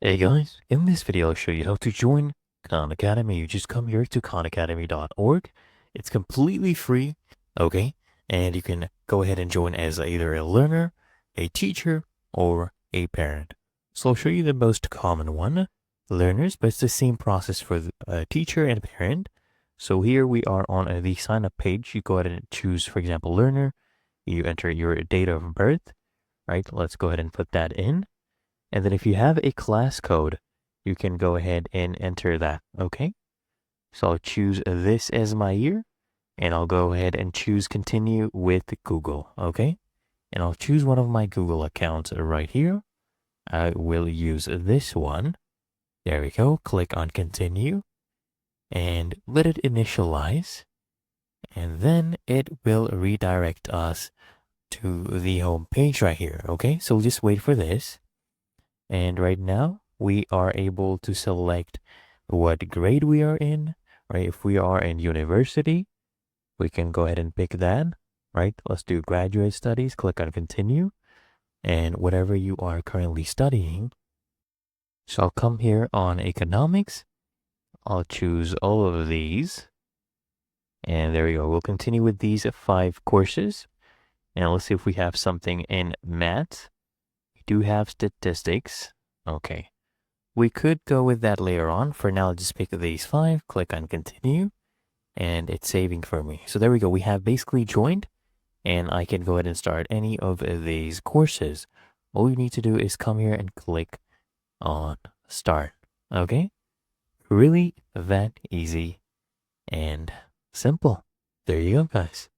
Hey guys, in this video I'll show you how to join Khan Academy. You just come here to khanacademy.org. It's completely free, okay? And you can go ahead and join as either a learner, a teacher, or a parent. So I'll show you the most common one, learners, but it's the same process for the teacher and parent. So here we are on the sign up page. You go ahead and choose, for example, learner. You enter your date of birth, right? Let's go ahead and put that in. And then if you have a class code, you can go ahead and enter that, okay? So I'll choose this as my year, and I'll go ahead and choose continue with Google, okay? And I'll choose one of my Google accounts right here. I will use this one. There we go. Click on continue and let it initialize. And then it will redirect us to the home page right here, okay? So we'll just wait for this. And right now, we are able to select what grade we are in, right? If we are in university, we can go ahead and pick that, right? Let's do graduate studies, click on continue, and whatever you are currently studying. So I'll come here on economics. I'll choose all of these. And there we go. We'll continue with these 5 courses. And let's see if we have something in math. We do have statistics. Okay. We could go with that later on. For now, I'll just pick these 5, click on continue, and it's saving for me. So there we go. We have basically joined, and I can go ahead and start any of these courses. All you need to do is come here and click on start. Okay? Really that easy and simple. There you go, guys.